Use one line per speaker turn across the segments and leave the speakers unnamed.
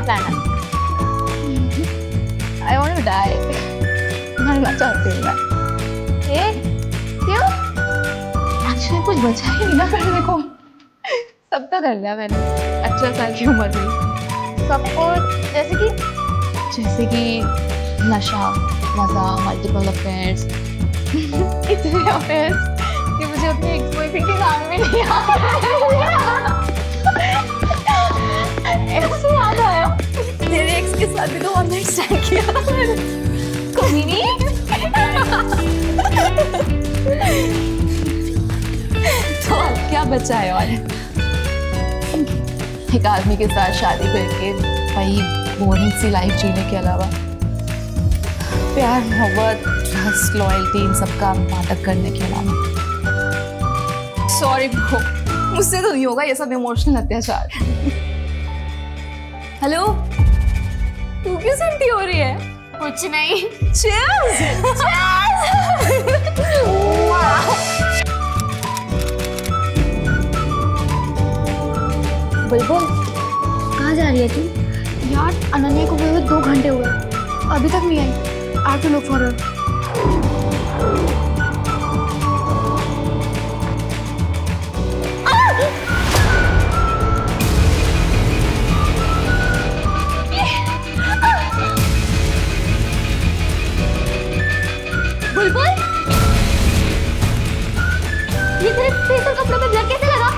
Plan है? I want to die. मरना चाहती हूँ मैं। क्यों? एक्चुअली कुछ बचा ही नहीं ना करने को। सब तो कर लिया मैंने 18 साल की उम्र में। सब कुछ जैसे कि नशा, मजा, मल्टीपल अफेयर्स। इतने अफेयर्स कि मुझे अपने एक्स बॉयफ्रेंड के नाम में नहीं याद आया। तेरे एक्स के साथ भी तो वन नाइट स्टैंड किया था मैंने। कभी नहीं। तो अब क्या बचा है और? एक आदमी के साथ शादी करके वही बोरिंग सी लाइफ जीने के अलावा प्यार, मोहब्बत, ट्रस्ट, लॉयल्टी इन सब का नाटक करने के अलावा। सॉरी ब्रो, मुझसे तो नहीं होगा ये सब इमोशनल अत्याचार। हेलो, तू क्यों सुनती हो रही है? कुछ नहीं। Cheers!
बुलबुल, कहाँ जा रही है तू?
यार अनन्या को हुए 2 घंटे हुए, अभी तक नहीं आई। I have to look for her.
बुलबुल, ये तेरे फेशियल कपड़ों पे ब्लड कैसे लगा?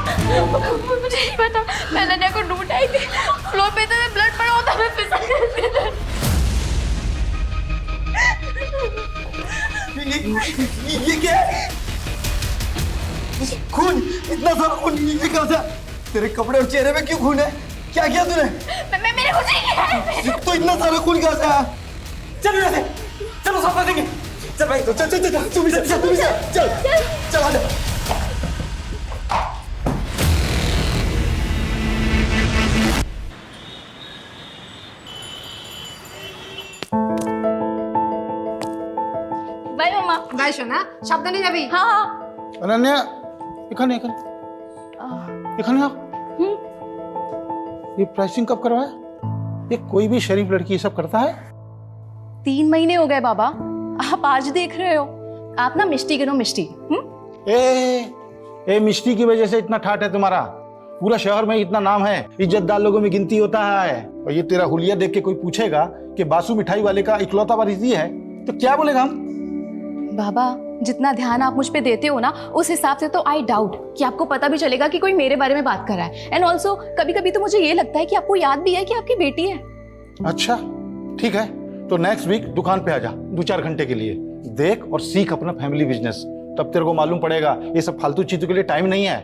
मुझे नहीं पता, मैं अनन्या को ढूंढ आई थी। फ्लोर पे तो ब्लड पड़ा होता, मैं फिसल गई।
ये क्या है? खून, इतना सारा खून, ये कहाँ से? तेरे कपड़े और चेहरे में क्यों खून है? क्या किया तूने?
मेरे कुछ नहीं किया है।
तो इतना सारा खून कहाँ से आया? चल यहाँ से, चलो साफ कर देंगे। चल भाई, चल चल चल चल, तू भी चल, चल चल आ जा।
Bye mama.
বাই শোনা, সাবধানে যাবি।
हाँ हाँ।
अनन्या, এখানে आओ। ये प्राइसिंग कब करवाया? ये कोई भी शरीफ लड़की ये सब करता है?
3 महीने हो गए बाबा, आप आज देख रहे हो। आप ना मिष्टी गिनो, मिष्टी।
ए मिष्टी की वजह से इतना ठाट है तुम्हारा। पूरा शहर में इतना नाम है, इज्जतदार लोगों में गिनती होता है। और ये तेरा हुलिया देख के कोई पूछेगा कि बासु मिठाई वाले का इकलौता वारिस ये है, तो क्या बोलेगा हम?
बाबा, जितना ध्यान आप मुझ पे देते हो ना, उस हिसाब से तो आई डाउट कि आपको पता भी चलेगा कि कोई मेरे बारे में बात कर रहा है। एंड ऑल्सो कभी कभी तो मुझे ये लगता है कि आपको याद भी है कि आपकी बेटी है।
अच्छा ठीक है, तो नेक्स्ट वीक दुकान पे आ जा 2-4 घंटे के लिए। देख और सीख अपना फैमिली बिजनेस, तब तेरे को मालूम पड़ेगा ये सब फालतू चीजों के लिए टाइम नहीं है,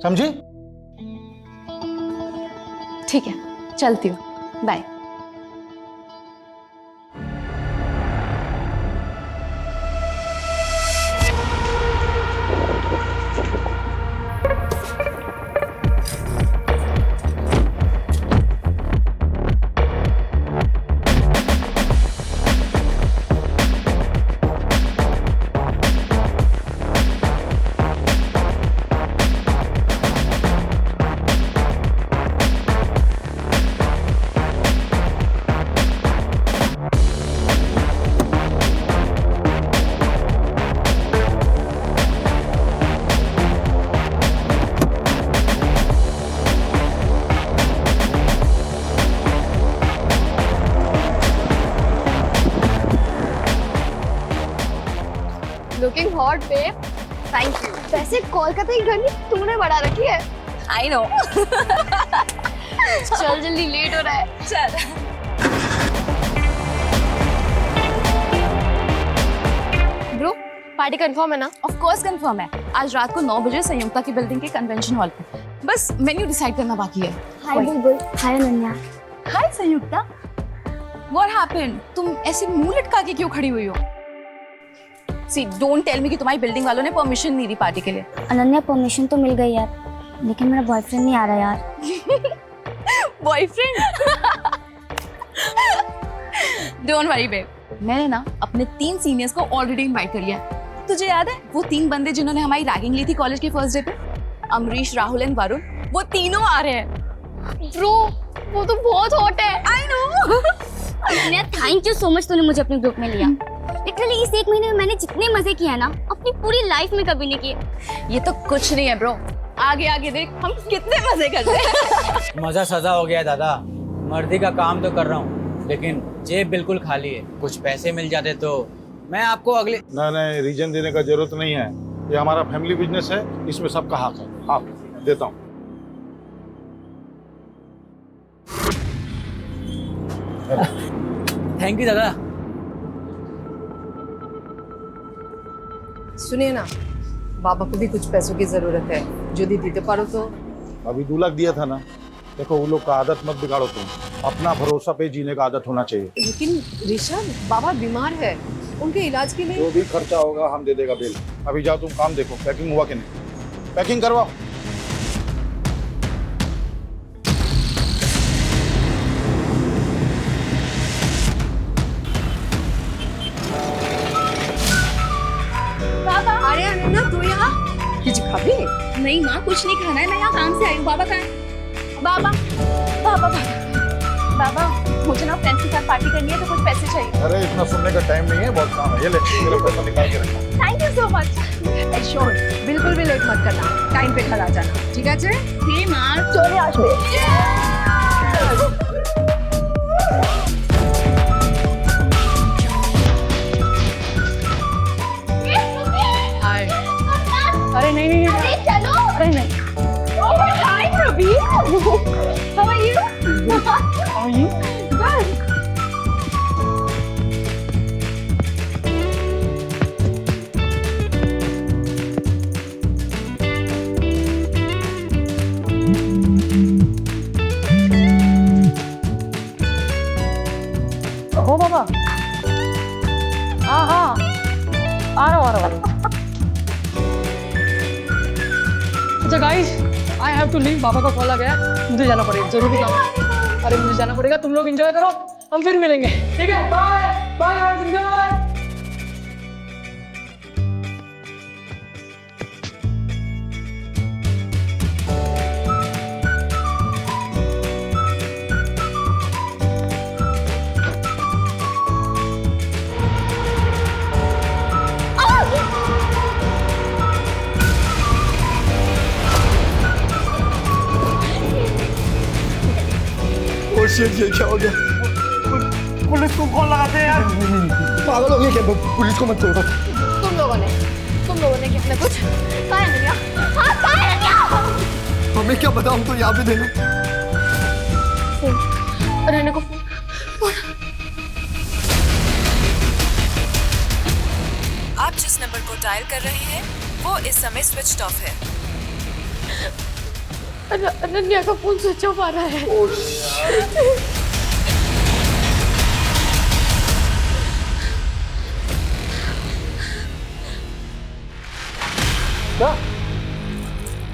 समझी?
ठीक है, चलती हूँ, bye.
Looking hot babe. Thank you. वैसे कोलकाता की गर्मी तुमने बढ़ा रखी है।
I know.
चल जल्दी, लेट हो रहा है।
चल।
ब्रो, पार्टी कंफर्म है ना?
ऑफ कोर्स कंफर्म है। आज रात को 9 बजे संयुक्ता की बिल्डिंग के कन्वेंशन हॉल पे। बस मेन्यू डिसाइड करना बाकी है।
Hi Bulbul. Hi Ananya.
Hi Sanyukta. What happened? तुम ऐसे मुंह लटका के क्यों खड़ी हुई हो? सी, डोंट टेल मी कि तुम्हारी बिल्डिंग वालों ने परमिशन नहीं दी पार्टी के लिए।
अनन्या, परमिशन तो मिल गई यार, लेकिन मेरा बॉयफ्रेंड नहीं आ रहा यार।
बॉयफ्रेंड? डोंट वरी बेब, मैंने ना अपने 3 सीनियर्स को ऑलरेडी इनवाइट कर लिया। तुझे याद है वो 3 बंदे जिन्होंने हमारी रैगिंग ली थी कॉलेज के फर्स्ट डे पे? अमरीश, राहुल एंड वरुण, वो तीनों आ रहे हैं।
ब्रो, वो तो बहुत हॉट है। I no.
Ananya thank you so much, तूने मुझे अपने ग्रुप में लिया। लिटरली इस 1 महीने में मैंने जितने मजे किए हैं ना अपनी पूरी लाइफ में कभी नहीं किए।
ये तो कुछ नहीं है ब्रो, आगे आगे देख हम कितने मजे करते हैं।
मजा सजा हो गया दादा। मर्दी का काम तो कर रहा हूँ लेकिन जेब बिल्कुल खाली है। कुछ पैसे मिल जाते तो मैं आपको अगले
नहीं, रीजन देने का जरूरत नहीं है। ये हमारा फैमिली बिजनेस है, इसमें सबका हक है। हाँ, देता हूँ।
थैंक यू दादा।
सुनिए ना, बाबा को भी कुछ पैसों की जरूरत है, जो दी देते पारो तो।
अभी 2 लाख दिया था ना। देखो वो लोग का आदत मत बिगाड़ो तुम, अपना भरोसा पे जीने का आदत होना चाहिए।
लेकिन ऋषभ, बाबा बीमार है, उनके इलाज के लिए
जो भी खर्चा होगा हम दे देगा बिल। अभी जाओ तुम काम देखो, पैकिंग हुआ कि नहीं, पैकिंग करवाओ।
अरे अनन्या तू यहाँ कुछ खाबी?
नहीं माँ, कुछ नहीं खाना है, मैं यहाँ काम से आई हूँ। बाबा कहाँ है? बाबा बाबा बाबा बाबा, मुझे ना फ्रेंड्स के साथ पार्टी करनी है तो कुछ पैसे चाहिए।
अरे इतना सुनने का टाइम नहीं है, बहुत काम है। ये ले, मेरा पैसा निकाल के रखा।
Thank you so much.
Sure, बिल्कुल भी लेट मत करना, टाइम पे घर आ जाना, ठीक है?
हे माँ, चोरी आज
अरे नहीं नहीं,
अरे चलो। अरे नहीं। Oh my God, Prabir. How are you? How are you? Good.
ओ बाबा, हाँ हाँ, आ रहा हूँ।
अच्छा guys, I have to leave. बाबा का कॉल आ गया, मुझे जाना पड़ेगा, जरूरी काम। अरे मुझे जाना पड़ेगा, तुम लोग एंजॉय करो, हम फिर मिलेंगे, ठीक है? Bye bye guys, enjoy.
ये क्या हो गया? पुलिस को कॉल लगाते हैं यार। पागल हो गया क्या? पुलिस को मत छोड़ो।
तुम लोगों ने कितने कुछ कहा है अनन्या? हाँ कहा है अनन्या?
हमें क्या पता, हम तो यहाँ पे देना।
अनन्या को
आप जिस नंबर को डायल कर रहे हैं वो इस समय स्विच ऑफ है।
अनन्या का फोन स्विच ऑफ आ रहा है।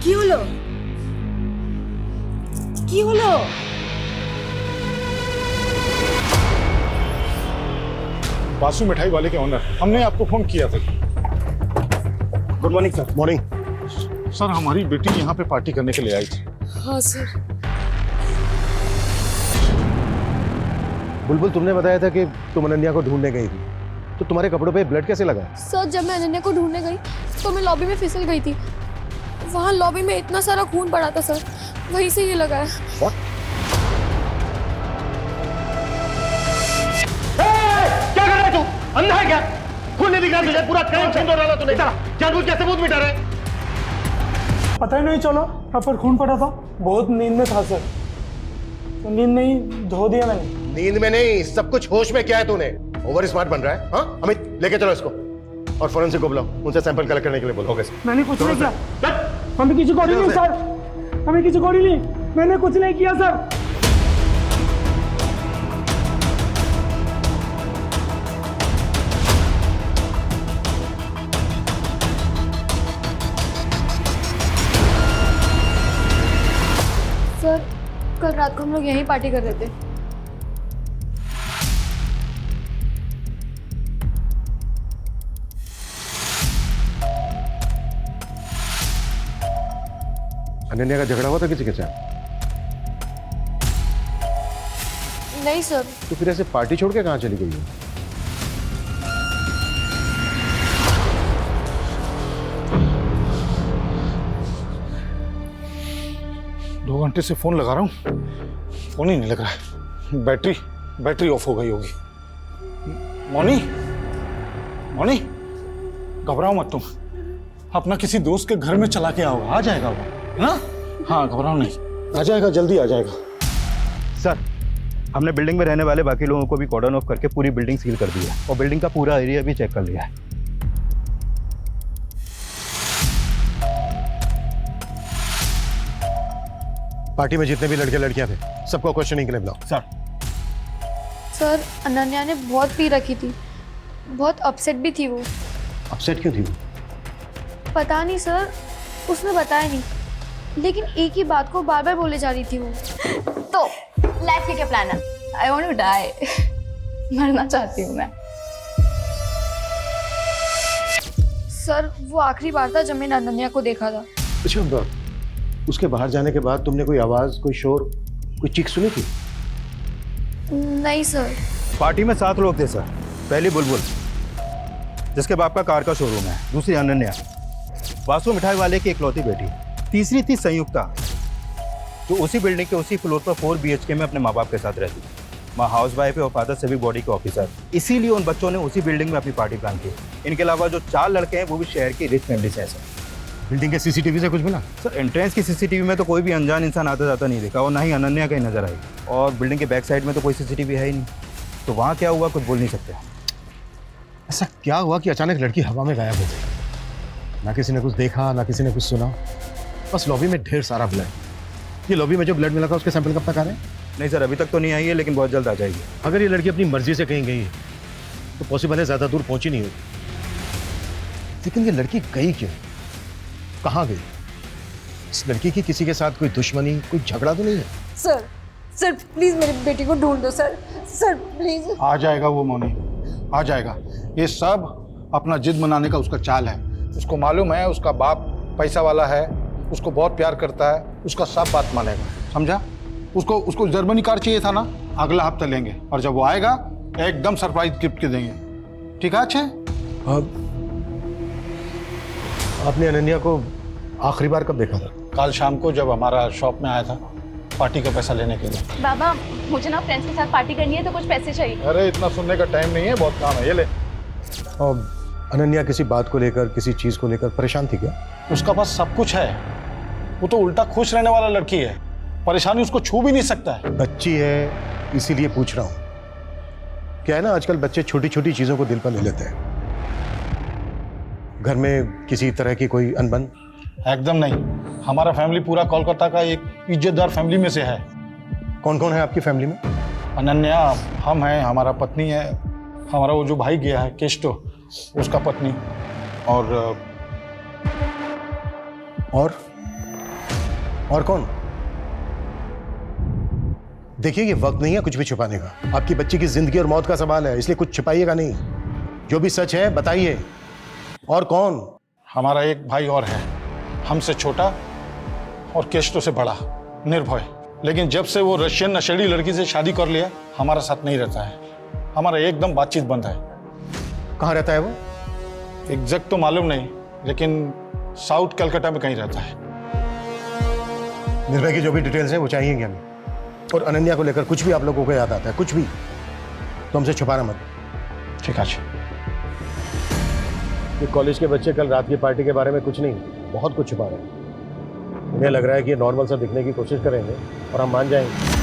কি হলো? কি হলো?
बासु मिठाई वाले के ओनर, हमने आपको फोन किया था।
Good morning sir. Morning
sir, हमारी बेटी यहाँ पे पार्टी करने के लिए आई थी।
हाँ सर।
बुलबुल, तुमने बताया था कि तुम अनन्या को ढूंढने गई थी, तो तुम्हारे कपड़ों पे ब्लड कैसे लगा?
सर जब मैं अनन्या को ढूंढने गई तो मैं लॉबी में फिसल गई थी। वहाँ लॉबी में इतना सारा खून पड़ा था सर, वहीं से ये लगा है।
What?
क्या कर रहा है तू? अंधा है क्या? खून नहीं दिख रहा तुझे? पूरा क्राइम सीन हो रहा था तूने। जानबूझ के सबूत मिटा रहे।
पता ही नहीं चलो यहाँ पर खून पड़ा था। बहुत नींद में था सर, तो नींद में ही धो दिया मैंने।
नींद में नहीं, सब कुछ होश में। क्या है तूने? ओवर स्मार्ट बन रहा है। हाँ अमित, लेके चलो इसको और फोरेंसिक को बुलाओ, उनसे सैंपल कलेक्ट करने के लिए बोलो। Okay sir.
मैंने कुछ नहीं किया, हमें किसी को नहीं सर, हमें किसी को नहीं, मैंने कुछ नहीं किया सर।
सर कल रात को हम लोग यहीं पार्टी कर रहे थे।
अनन्या का झगड़ा हुआ था किसी के साथ?
नहीं सर।
तो फिर ऐसे पार्टी छोड़ के कहाँ चली गई है?
2 घंटे से फोन लगा रहा हूँ, फोन ही नहीं लग रहा है। बैटरी ऑफ हो गई होगी। मौनी, मौनी, घबराओ मत तुम, अपना किसी दोस्त के घर में चला के आओ, आ जाएगा वो, है ना? हाँ, घबराओ नहीं, आ जाएगा, जल्दी आ जाएगा।
सर, हमने बिल्डिंग में रहने वाले बाकी लोगों को भी कॉर्डन ऑफ करके पूरी बिल्डिंग सील कर दी है और बिल्डिंग का पूरा एरिया भी चेक कर लिया है। पार्टी में जितने भी लड़के लड़कियां थे सबको क्वेश्चनिंग के लिए बुलाओ।
सर, अनन्या ने बहुत पी रखी थी, बहुत अपसेट भी थी वो।
अपसेट क्यों थी वो?
पता नहीं सर, उसने बताया नहीं, लेकिन एक ही बात को बार बार बोले जा रही थी वो।
तो लाइफ के क्या प्लान है? आई वांट टू डाई, मरना चाहती हूँ मैं।
सर, वो आखिरी बार था जब मैंने अनन्या को देखा था।
अच्छा, उसके बाहर जाने के बाद तुमने कोई आवाज, कोई शोर, कोई चीख सुनी थी?
नहीं सर।
पार्टी में 7 लोग थे सर। पहली बुलबुल, जिसके बाप का कार का शोरूम है, दूसरी अनन्या, वासु मिठाई वाले की इकलौती बेटी, तीसरी थी संयुक्ता, जो उसी बिल्डिंग के उसी फ्लोर पर 4 BHK में अपने माँ बाप के साथ रहती। माँ हाउस वाइफ है और फादर सिविक बॉडी के ऑफिसर। इसीलिए उन बच्चों ने उसी बिल्डिंग में अपनी पार्टी प्लान की। इनके अलावा जो 4 लड़के हैं वो भी शहर की रिच फैमिली से हैं सर।
बिल्डिंग के सीसीटीवी से कुछ मिला?
सर, एंट्रेंस की सीसीटीवी में तो कोई भी अनजान इंसान आता जाता नहीं देखा और ना ही अनन्या कहीं नजर आई, और बिल्डिंग के बैक साइड में तो कोई सीसीटीवी है ही नहीं, तो वहाँ क्या हुआ कुछ बोल नहीं सकते।
ऐसा क्या हुआ कि अचानक लड़की हवा में गायब हो गई? ना किसी ने कुछ देखा, ना किसी ने कुछ सुना, बस लॉबी में ढेर सारा ब्लड। ये लॉबी में जो ब्लड मिला था उसके सैंपल कब तक आ रहे हैं?
नहीं सर, अभी तक तो नहीं आई है, लेकिन बहुत जल्द आ जाएगी।
अगर ये लड़की अपनी मर्जी से कहीं गई है तो पॉसिबल है ज़्यादा दूर पहुंची नहीं होगी। लेकिन ये लड़की गई क्यों, कहाँ गई? इस लड़की की किसी के साथ कोई दुश्मनी, कोई झगड़ा तो नहीं है?
सर प्लीज मेरी बेटी को ढूंढ दो सर प्लीज।
आ जाएगा वो मौनी, आ जाएगा। ये सब अपना जिद मनाने का उसका चाल है। उसको मालूम है उसका बाप पैसा वाला है, उसको बहुत प्यार करता है, उसका सब बात मानेगा, समझा? उसको जर्मनी कार चाहिए था ना, अगला हफ्ता लेंगे, और जब वो आएगा एकदम सरप्राइज गिफ्ट के देंगे। ठीक है? अच्छे,
आपने अनन्या को आखिरी बार कब देखा था?
कल शाम को जब हमारा शॉप में आया था पार्टी का पैसा लेने के लिए।
बाबा, मुझे ना फ्रेंड्स के साथ पार्टी करनी है, तो कुछ पैसे चाहिए।
अरे इतना सुनने का टाइम नहीं है, बहुत काम है, ये ले।
और अनन्या किसी बात को लेकर, किसी चीज को लेकर परेशान थी क्या?
उसका पास सब कुछ है, वो तो उल्टा खुश रहने वाला लड़की है, परेशानी उसको छू भी नहीं सकता है।
बच्ची है इसीलिए पूछ रहा हूँ। क्या है ना, आजकल बच्चे छोटी छोटी चीजों को दिल पर ले लेते हैं। घर में किसी तरह की कोई अनबन?
एकदम नहीं, हमारा फैमिली पूरा कोलकाता का एक इज्जतदार फैमिली में से है।
कौन कौन है आपकी फैमिली में?
अनन्या, हम हैं, हमारा पत्नी है, हमारा वो जो भाई गया है केस्टो, उसका पत्नी,
और कौन? देखिए, ये वक्त नहीं है कुछ भी छुपाने का। आपकी बच्ची की जिंदगी और मौत का सवाल है, इसलिए कुछ छुपाइएगा नहीं। जो भी सच है बताइए। और कौन?
हमारा एक भाई और है, हमसे छोटा और केस्टो से बड़ा, निर्भय। लेकिन जब से वो रशियन नशेड़ी लड़की से शादी कर लिया, हमारा साथ नहीं रहता है, हमारा एकदम बातचीत बंद है।
कहाँ रहता है वो?
एग्जैक्ट तो मालूम नहीं, लेकिन साउथ कलकत्ता में कहीं रहता है।
निर्भय की जो भी डिटेल्स है वो चाहिए हमें। और अनन्या को लेकर कुछ भी आप लोगों को याद आता है, कुछ भी, तो हमसे छुपाना मत।
ठीक है।
ये कॉलेज के बच्चे कल रात की पार्टी के बारे में कुछ नहीं, बहुत कुछ छुपा रहे हैं। उन्हें लग रहा है कि ये नॉर्मल सा दिखने की कोशिश करेंगे और हम मान जाएंगे।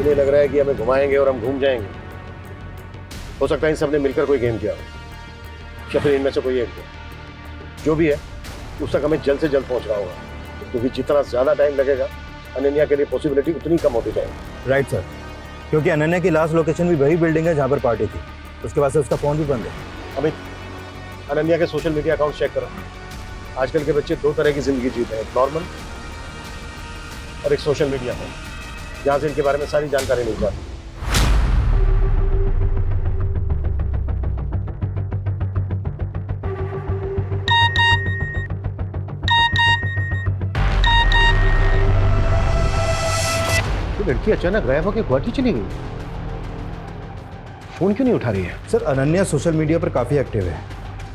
इन्हें लग रहा है कि हमें घुमाएंगे और हम घूम जाएंगे। हो सकता है इन सबने मिलकर कोई गेम किया हो, या फिर इनमें से कोई एक हो। जो भी है, उस तक हमें जल्द से जल्द पहुंचना होगा, क्योंकि जितना ज्यादा टाइम लगेगा अनन्या के लिए पॉसिबिलिटी उतनी कम होती जाएगी। राइट सर, क्योंकि अनन्या की लास्ट लोकेशन भी वही बिल्डिंग है जहाँ पर पार्टी थी। उसके बाद से उसका फोन भी बंद है। अमित,
अनन्या के सोशल मीडिया अकाउंट चेक करो। आजकल के बच्चे दो तरह की जिंदगी जीते हैं, एक नॉर्मल और एक सोशल मीडिया पर, जहां से इनके बारे में सारी जानकारी मिल जाती है। लड़की अचानक गायब होकर गुवाहाटी चली गई, फोन क्यों नहीं उठा रही है?
सर अनन्या सोशल मीडिया पर काफ़ी एक्टिव है,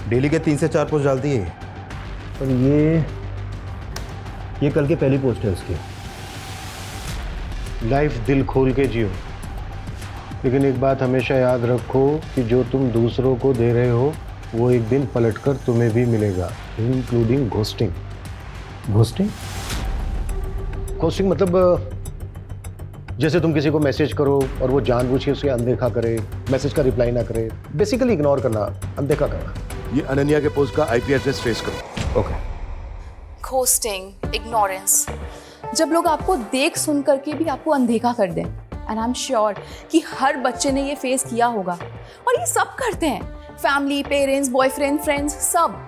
डेली के 3 से 4 पोस्ट डालती है।
और ये कल के पहली पोस्ट है उसकी। लाइफ दिल खोल के जियो, लेकिन एक बात हमेशा याद रखो कि जो तुम दूसरों को दे रहे हो वो एक दिन पलटकर तुम्हें भी मिलेगा, इंक्लूडिंग घोस्टिंग। घोस्टिंग? घोस्टिंग मतलब जैसे तुम किसी को मैसेज करो और वो जानबूझ के उसे अनदेखा करे, मैसेज का रिप्लाई ना करे, बेसिकली इग्नोर करना, अनदेखा करना। ये अनन्या के पोस्ट का आईपी एड्रेस ट्रेस करो। ओके।
घोस्टिंग, इग्नोरेंस, जब लोग आपको देख सुन करके भी आपको अनदेखा कर दें, एंड आई एम श्योर कि हर बच्चे ने ये फेस किया होगा, और ये सब करते हैं, फैमिली, पेरेंट्स, बॉयफ्रेंड, फ्रेंड्स, सब।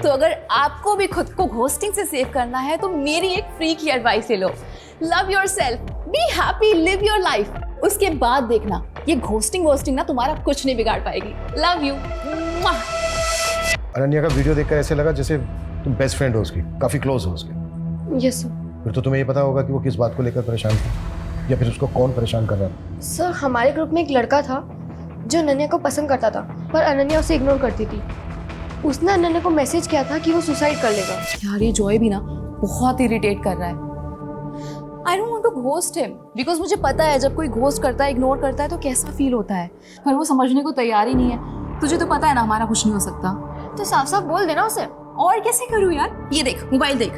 तो अगर आपको भी खुद को घोस्टिंग से सेव करना है तो मेरी एक फ्री की एडवाइस ले लो। Love yourself, be happy, live your life. उसके बाद देखना ये घोस्टिंग ना तुम्हारा कुछ नहीं बिगाड़ पाएगी। Love you.
अनन्या का वीडियो देखकर ऐसे लगा जैसे तुम बेस्ट फ्रेंड हो उसकी, काफी क्लोज हो उसके।
Yes sir.
फिर तो तुम्हें ये पता होगा कि वो किस बात को लेकर परेशान थी, या फिर उसको कौन परेशान कर रहा था?
सर हमारे ग्रुप में एक लड़का था जो अनन्या को पसंद करता था, पर अनन्या उसे इग्नोर करती थी। उसने अनन्या को मैसेज किया था कि वो सुसाइड कर लेगा। यार ये जॉय भी ना बहुत इरिटेट कर रहा है। I don't want to ghost him because मुझे पता है जब कोई घोस्ट करता है, इग्नोर करता है तो कैसा फील होता है, पर वो समझने को तैयार ही नहीं है। तुझे तो पता है ना हमारा कुछ नहीं हो सकता, तो साफ साफ बोल देना उसे। और कैसे करूँ यार? ये देख, मोबाइल देख,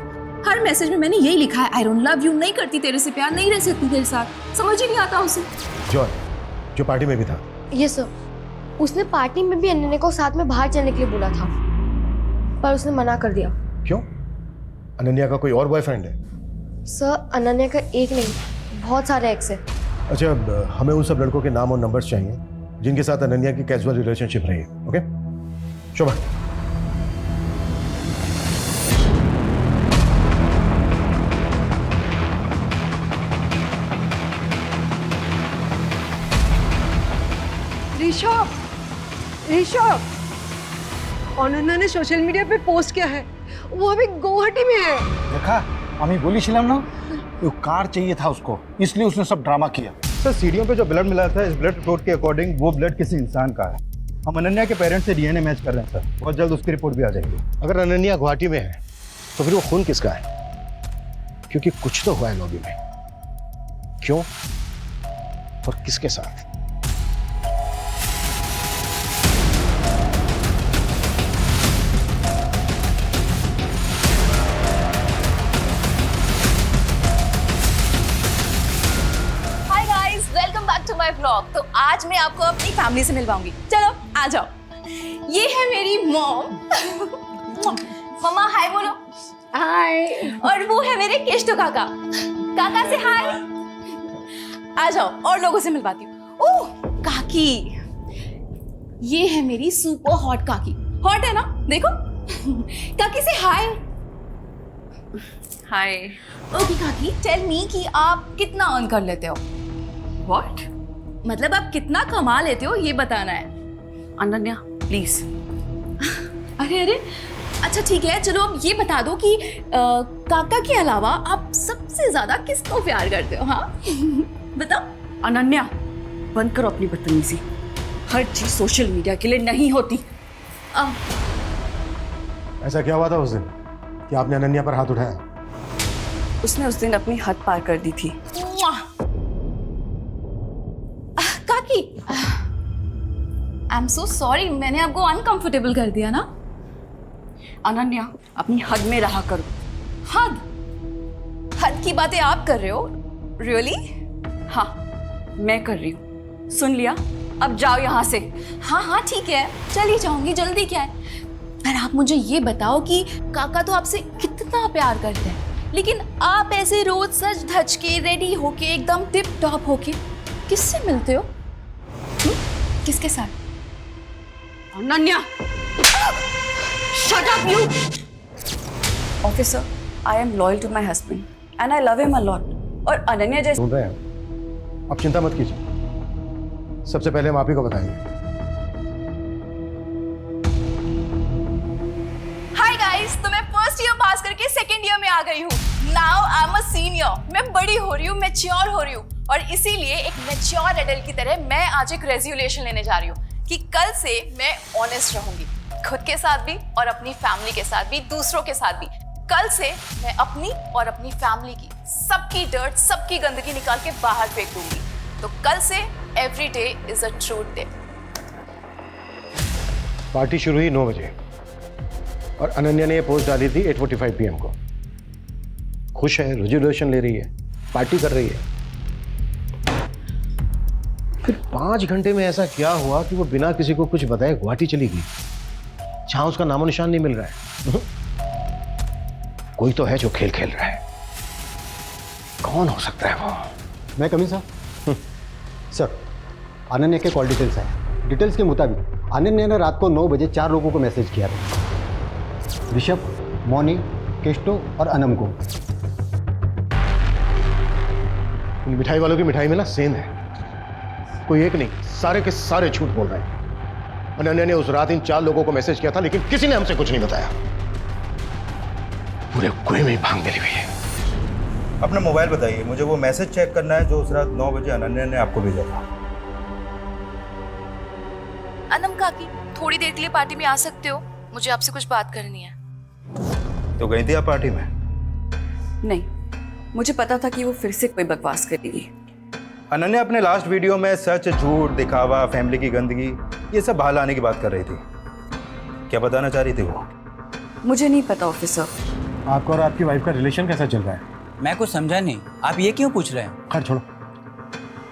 हर मैसेज में मैंने यही लिखा है, आई डोंट लव यू, नहीं करती तेरे से प्यार, नहीं रह सकती तेरे साथ। समझ ही नहीं आता उसे।
जॉय जो पार्टी में भी था।
यस सर, उसने पार्टी में भी अनन्या को साथ में बाहर चलने के लिए बोला था, पर उसने मना कर दिया।
क्यों? अनन्या का कोई और बॉयफ्रेंड है?
सर अनन्या का एक नहीं, बहुत सारे एक्स है।
अच्छा, हमें उन सब लड़कों के नाम और नंबर्स चाहिए जिनके साथ अनन्या की कैजुअल रिलेशनशिप रही है। ओके शोभा।
ऋषभ, अनन्या ने सोशल मीडिया पे पोस्ट किया है, वो अभी गुवाहाटी में है।
देखा, আমি বলেছিলাম না, वो कार चाहिए था उसको, इसलिए उसने सब ड्रामा किया।
सर सीढ़ियों पे जो ब्लड मिला था, इस ब्लड रिपोर्ट के अकॉर्डिंग वो ब्लड किसी इंसान का है। हम अनन्या के पेरेंट्स से डीएनए मैच कर रहे हैं सर, बहुत जल्द उसकी रिपोर्ट भी आ जाएगी।
अगर अनन्या गुवाहाटी में है तो फिर वो खून किसका है? क्योंकि कुछ तो हुआ है लॉबी में। क्यों और किसके साथ?
My blog. तो आज मैं आपको अपनी फैमिली से मिलवाऊंगी। चलो आ जाओ। ये है मेरी मॉम। मम्मा हाय बोलो। हाय। और वो है मेरे केष्टो काका। काका से हाय। आ जाओ और लोगों से मिलवाती हूँ। ओह काकी, ये है मेरी सुपर हॉट काकी। हॉट है ना, देखो। काकी से हाय। हाय। ओके काकी, टेल मी कि आप कितना अर्न कर लेते हो? व्हाट? मतलब आप कितना कमा लेते हो ये बताना है। अनन्या प्लीज। अरे अरे अच्छा ठीक है, चलो अब ये बता दो कि काका के अलावा आप सबसे ज्यादा किसको प्यार करते हो? हाँ बताओ। अनन्या बंद करो अपनी बदतमीजी, हर चीज सोशल मीडिया के लिए नहीं होती।
ऐसा क्या हुआ था उस दिन कि आपने अनन्या पर हाथ उठाया?
उसने उस दिन अपनी हद पार कर दी थी। काकी, आई एम सो सॉरी, मैंने आपको अनकंफर्टेबल कर दिया ना। अनन्या अपनी हद में रहा करो। हद? हद की बातें आप कर रहे हो? रियली? हाँ मैं कर रही हूँ। सुन लिया, अब जाओ यहाँ से। हाँ हाँ ठीक है, चली जाऊंगी, जल्दी क्या है। पर आप मुझे ये बताओ कि काका तो आपसे कितना प्यार करते हैं, लेकिन आप ऐसे रोज सज धज के रेडी होके एकदम टिप टॉप होके किससे मिलते हो? किसके साथ? Ananya
Shut up, you! Officer, I am loyal to my husband and I love him a lot. और अनन्या जैसे
ढूंढ रहे हैं। आप चिंता मत कीजिए, सबसे पहले हम आप ही को बताएंगे।
हाय गाइस, तो मैं फर्स्ट ईयर पास करके सेकंड ईयर में आ गई हूँ। Now I am a senior. मैं बड़ी हो रही हूँ, मैच्योर हो रही हूँ, और इसीलिए एक मैच्योर एडल्ट की तरह मैं आज एक रेजोल्यूशन लेने जा रही हूँ कि कल से मैं ऑनेस्ट रहूंगी, खुद के साथ भी और अपनी फैमिली के साथ भी, दूसरों के साथ भी। कल से मैं अपनी और अपनी फैमिली की सबकी डर्ट, सबकी गंदगी निकाल के बाहर फेंक दूंगी। तो कल से every day is a truth day.
Party शुरू हुई 9 बजे और अनन्या ने ये पोस्ट डाली थी 8:45 PM को। खुश है, रेजोल्यूशन ले रही है, पार्टी कर रही है। फिर 5 घंटे में ऐसा क्या हुआ कि वो बिना किसी को कुछ बताए गुवाहाटी चली गई, जहां उसका नामो निशान नहीं मिल रहा है। कोई तो है जो खेल खेल रहा है। कौन हो सकता है वो?
मैं कमी साहब। सर, अनन्या के कॉल डिटेल्स हैं। डिटेल्स के मुताबिक अनन्या ने रात को 9 बजे 4 लोगों को मैसेज किया था। ऋषभ, मौनी, केष्टो और अनम को।
इन मिठाई वालों की मिठाई में ना सेंध है, कोई एक नहीं, सारे के सारे झूठ बोल रहे हैं। अनन्या ने उस रात इन 4 लोगों को मैसेज किया था, लेकिन किसी ने हमसे कुछ नहीं बताया। पूरे कुएं में भांग मिली हुई है।
अपना मोबाइल बताइए, मुझे वो मैसेज चेक करना है जो उस रात 9 बजे अनन्या ने आपको भेजा था।
अनम काकी, थोड़ी देर के लिए पार्टी में आ सकते हो? मुझे आपसे कुछ बात करनी है।
तो गई थी आप पार्टी में?
नहीं, मुझे पता था कि वो फिर से कोई बकवास करेगी।
अनन्या अपने लास्ट वीडियो में सच, झूठ, दिखावा, फैमिली की गंदगी, ये सब बाहर लाने की बात कर रही थी। क्या बताना चाह रही थी वो?
मुझे नहीं पता ऑफिसर।
आपका और आपकी वाइफ का रिलेशन कैसा चल रहा है?
मैं कुछ समझा नहीं, आप ये क्यों पूछ रहे हैं?
खैर छोड़ो।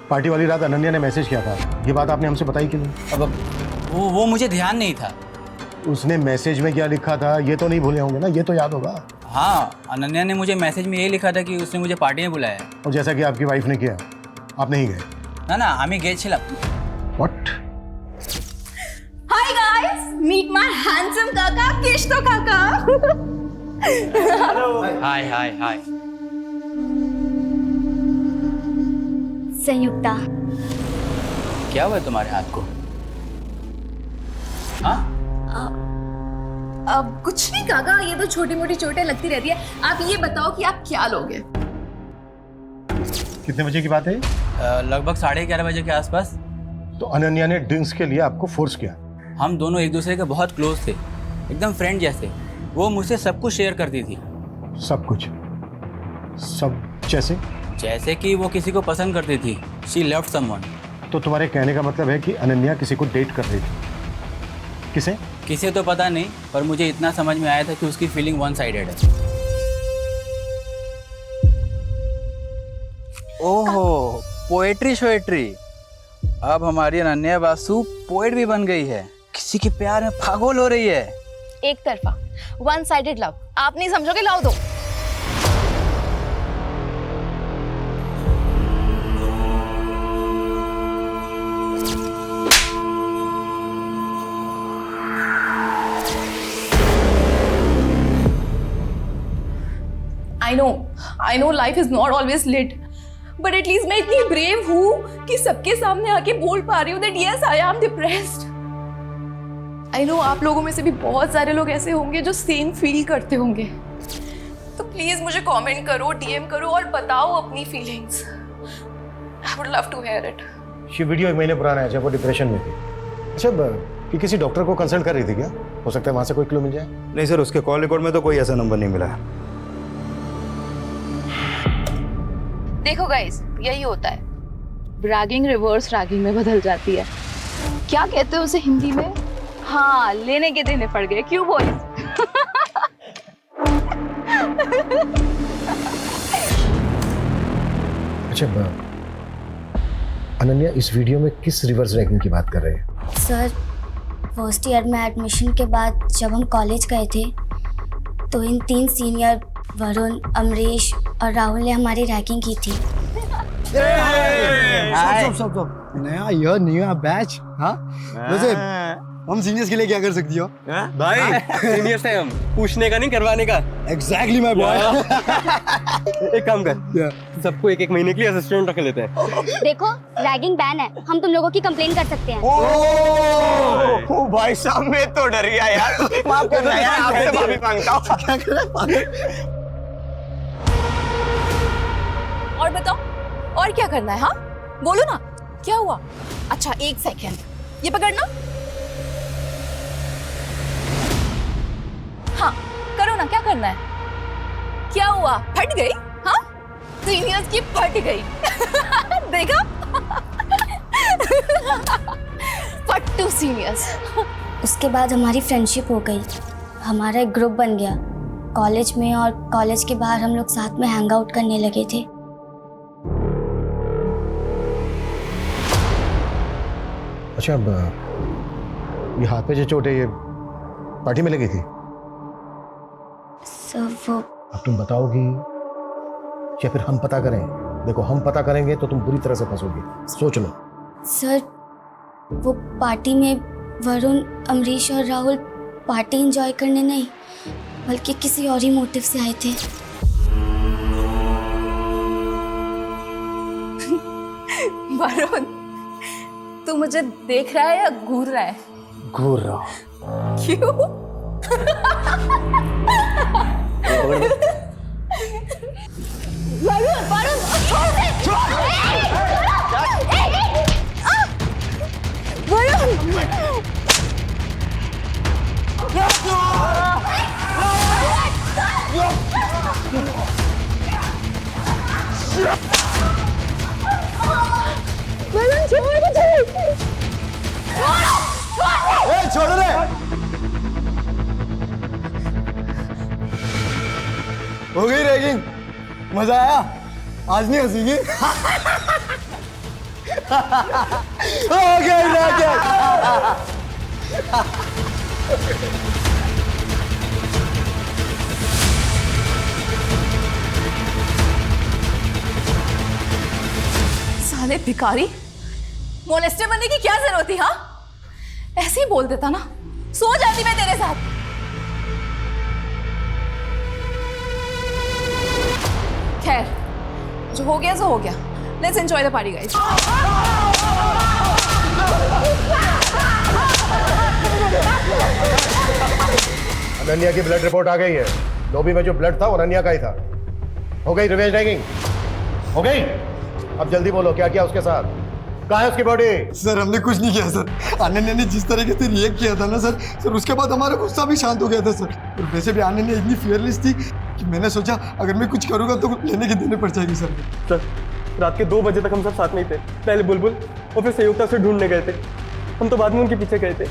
पार्टी वाली रात अनन्या ने मैसेज किया था, ये बात आपने हमसे बताई क्यों नहीं?
अब वो मुझे ध्यान नहीं था।
उसने मैसेज में क्या लिखा था ये तो नहीं भूले होंगे ना? ये तो याद होगा।
हाँ, अनन्या ने मुझे मैसेज में ये लिखा था कि उसने मुझे पार्टी में बुलाया।
और जैसा कि आपकी वाइफ ने किया, आप नहीं गए?
ना, हमें गए छिला।
What?
Hi guys, meet my handsome काका, केष्टो काका।
हाय।
संयुक्ता,
क्या हुआ तुम्हारे हाथ को? हाँ?
अब कुछ नहीं काका, ये तो छोटी मोटी चोटें लगती रहती है। आप ये बताओ कि आप क्या लोगे?
कितने बजे की बात है?
लगभग 11:30 बजे के आसपास।
तो अनन्या ने ड्रिंक्स के लिए आपको फोर्स किया?
हम दोनों एक दूसरे के बहुत क्लोज थे, एकदम फ्रेंड जैसे। वो मुझसे सब कुछ शेयर करती थी।
सब कुछ? सब जैसे?
जैसे कि वो किसी को पसंद करती थी। She loved someone.
तो तुम्हारे कहने का मतलब है कि अनन्या किसी को डेट कर रही थी? किसे?
किसे तो पता नहीं, पर मुझे इतना समझ में आया था कि उसकी फीलिंग वन साइडेड है। ओहो, पोएट्री। अब हमारी अनन्या बासु पोएट भी बन गई है, किसी के प्यार में पागल हो रही है।
एक तरफा, वन साइडेड लव। आप नहीं समझोगे, लाओ दो।
I know life is not always lit, but at least मैं इतनी brave हूँ कि सबके सामने आके बोल पा रही हूँ that yes, I am depressed. I know आप लोगों में से भी बहुत सारे लोग ऐसे होंगे जो सेम फील करते होंगे। तो प्लीज मुझे कमेंट करो, DM करो और बताओ अपनी feelings. I would love to hear it.
ये वीडियो 1 महीने पुराना है जब वो डिप्रेशन में थी। अच्छा, कि किसी डॉक्टर को कंसल्ट कर रही थी क्या? हो सकता है वहाँ से कोई क्लू मिल जाए।
नहीं सर, उसके कॉल रिकॉर्ड में तो कोई ऐसा नंबर नहीं मिला है।
देखो गाइस, यही होता है, ब्रैगिंग रिवर्स रैगिंग में बदल जाती है। क्या कहते हैं उसे हिंदी में? हाँ, लेने के देने पड़ गए। क्यों बॉयज?
अच्छा, अनन्या इस वीडियो में किस रिवर्स रैगिंग की बात कर रहे हैं?
सर, फर्स्ट ईयर में एडमिशन के बाद जब हम कॉलेज गए थे तो इन 3 सीनियर वरुण, अमरीश और राहुल ने हमारी रैगिंग की थी।
नया बैच। हाँ, वैसे
हम सीनियर्स के लिए क्या कर सकती हो?
भाई सीनियर से हम पूछने का नहीं करवाने का।
Exactly my boy.
एक काम कर, सबको एक महीने के लिए असिस्टेंट रख लेते हैं।
देखो रैगिंग बैन है, हम तुम लोगों की कंप्लेन कर सकते हैं।
ओ भाई साहब मैं तो डर गया यार। माफ करना यार, आपसे माफी मांगता हूँ।
क्या कर रहा है?
और बताओ और क्या करना है? हाँ बोलो ना, क्या हुआ? अच्छा एक सेकेंड, ये पकड़ना। हाँ करो ना, क्या करना है? क्या हुआ, फट गई? हाँ सीनियर्स की फट गई। देखा? फट्टू सीनियर्स।
उसके बाद हमारी फ्रेंडशिप हो गई, हमारा एक ग्रुप बन गया कॉलेज में, और कॉलेज के बाहर हम लोग साथ में हैंग आउट करने लगे थे।
अच्छा, अब ये हाथ पे जो चोट है ये पार्टी में लगी थी?
सर वो
अब तुम बताओगी या फिर हम पता करें? देखो हम पता करेंगे तो तुम बुरी तरह से फंसोगी, सोच लो।
सर वो पार्टी में वरुण, अमरीश और राहुल पार्टी एंजॉय करने नहीं बल्कि किसी और ही मोटिव से आए थे।
वरुण तू मुझे देख रहा है या घूर रहा है?
घूर रहा हूं।
क्यों? वरुण वरुण छोड़ दे। वरुण छोड़ दे।
छोड़ रे। हो गई रैगिंग, मजा आया? आज नहीं हंसीगी? हो गई रैगिंग।
साले भिखारी, मोलेस्टर बनने की क्या जरूरत थी? हाँ ऐसे ही बोल देता ना, सो जाती मैं तेरे साथ। खैर जो हो गया सो हो गया। Let's enjoy the party guys.
Ananya की ब्लड रिपोर्ट आ गई है। लॉबी में जो ब्लड था वो अनन्या का ही था। हो गई रिवेंज रैगिंग? हो गई? अब जल्दी बोलो क्या किया उसके साथ? कहाँ है उसकी बॉडी?
सर हमने कुछ नहीं किया सर। अनन्या ने जिस तरीके से रिएक्ट किया था ना सर उसके बाद हमारा गुस्सा भी शांत हो गया था सर। और वैसे भी अनन्या इतनी फियरलेस थी कि मैंने सोचा अगर मैं कुछ करूँगा तो लेने के देने पड़ जाएगी सर।
सर रात के 2 बजे तक हम सब साथ में ही थे। पहले बुलबुल और फिर संयुक्ता से ढूंढने गए थे। हम तो बाद में उनके पीछे गए थे।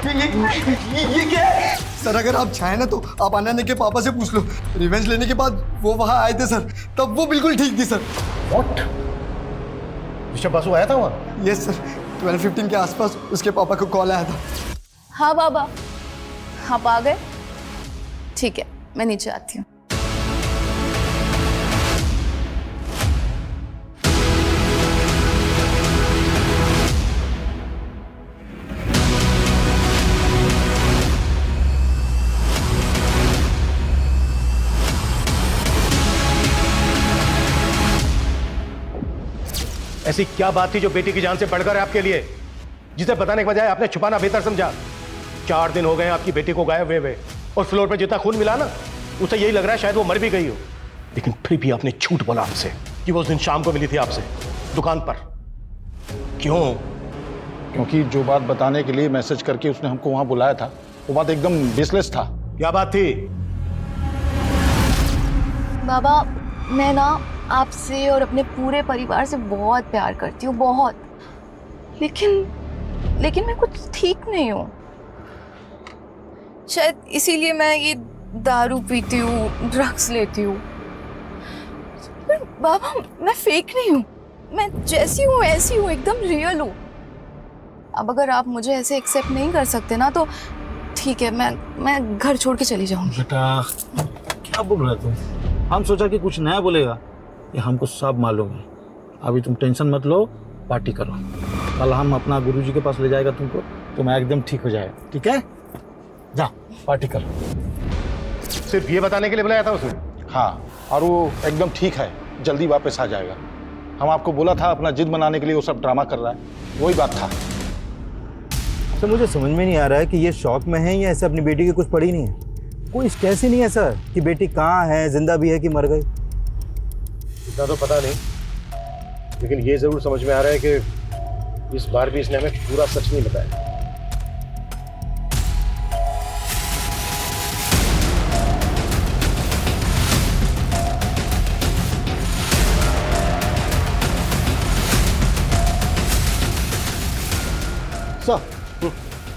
ये क्या है? सर अगर आप चाहें ना तो आप अनन्या के पापा से पूछ लो। रिवेंज लेने के बाद वो वहाँ आए थे सर, तब वो बिल्कुल ठीक थी सर।
व्हाट? ऋषभ बासु आया था वहाँ?
यस सर, 12:15 के आसपास उसके पापा को कॉल आया था।
हाँ बाबा, आप आ गए? ठीक है मैं नीचे आती हूँ।
ऐसी क्या बात थी जो बेटी की जान से बढ़कर है आपके लिए, जिसे बताने के बजाय आपने छुपाना बेहतर समझा? 4 दिन हो गए आपकी बेटी को गायब हुए और फ्लोर पर जितना खून मिला ना उसे यही लग रहा है शायद वो मर भी गई हो। लेकिन फिर भी आपने झूठ बोला हमसे कि वो उस दिन शाम को मिली थी आपसे दुकान पर। क्यों?
क्योंकि जो बात बताने के लिए मैसेज करके उसने हमको वहां बुलाया था वो बात एकदम बेसलेस था।
क्या बात थी?
बाबा मैं ना आपसे और अपने पूरे परिवार से बहुत प्यार करती हूँ, बहुत। लेकिन मैं कुछ ठीक नहीं हूँ। शायद इसीलिए मैं ये दारू पीती हूँ, ड्रग्स लेती हूँ। पर बाबा मैं फेक नहीं हूँ, मैं जैसी हूँ ऐसी हूँ, एकदम रियल हूँ। अब अगर आप मुझे ऐसे एक्सेप्ट नहीं कर सकते ना तो ठीक है, मैं घर छोड़ के चली जाऊंगी।
बेटा क्या बोल रहा तुम? हम सोचा कि कुछ नया बोलेगा, ये हमको सब मालूम है। अभी तुम टेंशन मत लो, पार्टी करो। कल हम अपना गुरुजी के पास ले जाएगा तुमको, तुम्हारा एकदम ठीक हो जाएगा, ठीक है? जा पार्टी कर।
सिर्फ ये बताने के लिए बुलाया था उसने?
हाँ, और वो एकदम ठीक है, जल्दी वापस आ जाएगा। हम आपको बोला था अपना जिद मनाने के लिए वो सब ड्रामा कर रहा है, वही बात था।
सर मुझे समझ में नहीं आ रहा है कि ये शौक में है या ऐसे अपनी बेटी की कुछ पड़ी नहीं है। कोई कैसे नहीं है सर कि बेटी कहाँ है, जिंदा भी है कि मर गई।
इतना तो पता नहीं, लेकिन ये जरूर समझ में आ रहा है कि इस बार भी इसने हमें पूरा सच नहीं बताया।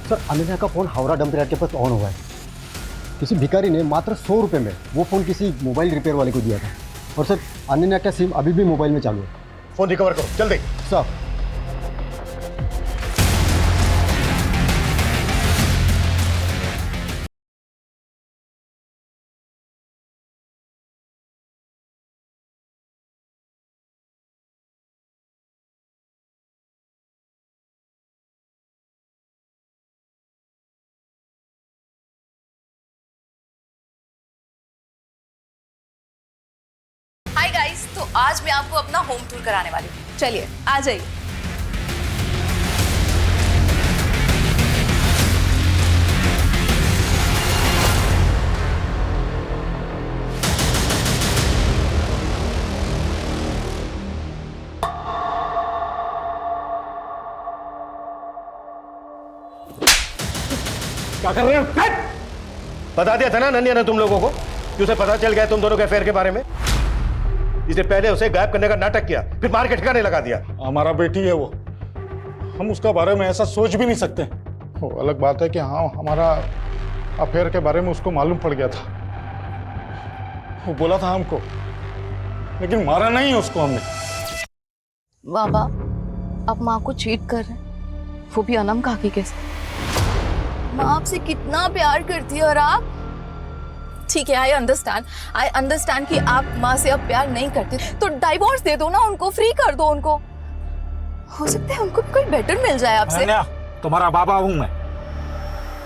सर अनन्या का फोन हावड़ा डंप यार्ड के पास ऑन हुआ है। किसी भिखारी ने मात्र 100 रुपये में वो फोन किसी मोबाइल रिपेयर वाले को दिया था। और सर अनन्या का सिम अभी भी मोबाइल में चालू है।
फोन रिकवर करो जल्दी।
सर
हाय गाइस, तो आज मैं आपको अपना होम टूर कराने वाली हूँ। चलिए आ जाइए।
क्या कर रहे हो? बता दिया था ना नन्या ने तुम लोगों को कि उसे पता चल गया तुम दोनों के अफेयर के बारे में। इसने पहले उसे गायब करने का नाटक किया, फिर मार के ठिकाने लगा दिया।
हमारा बेटी है वो, हम उसका बारे में ऐसा सोच भी नहीं सकते। वो अलग बात है कि हाँ हमारा अफेयर के बारे में उसको मालूम पड़ गया था, वो बोला था हमको, लेकिन मारा नहीं उसको हमने।
बाबा आप माँ को चीट कर रहे हैं, वो भी अनम काकी के साथ।
माँ आपसे कितना प्यार करती है और आप। ठीक है, आई अंडरस्टैंड कि आप माँ से अब प्यार नहीं करते, तो डाइवोर्स दे दो ना उनको, फ्री कर दो उनको। हो सकता है उनको कोई बेटर मिल जाए आपसे।
तुम्हारा बाबा हूं मैं,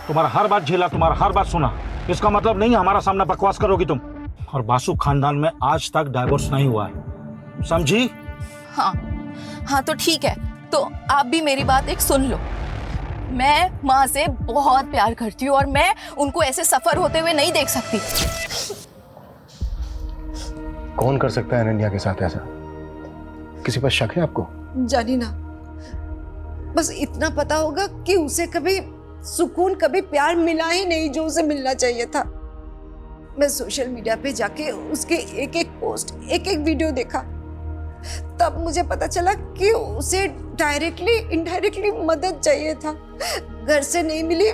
तुम्हारा हर बात झेला, तुम्हारा हर बात सुना। इसका मतलब नहीं हमारा सामने बकवास करोगी तुम। और बासु खानदान में आज तक डाइवोर्स नहीं हुआ है, समझी?
हाँ तो ठीक है, तो आप भी मेरी बात एक सुन लो। मैं माँ से बहुत प्यार करती हूँ और मैं उनको ऐसे सफर होते हुए नहीं देख सकती।
कौन कर सकता है अनन्या के साथ ऐसा? किसी पर शक है आपको?
जानी ना, बस इतना पता होगा कि उसे कभी सुकून, कभी प्यार मिला ही नहीं जो उसे मिलना चाहिए था। मैं सोशल मीडिया पे जाके उसके एक एक पोस्ट, एक एक वीडियो देखा, तब मुझे पता चला कि उसे डायरेक्टली इनडायरेक्टली मदद चाहिए था। घर से नहीं मिली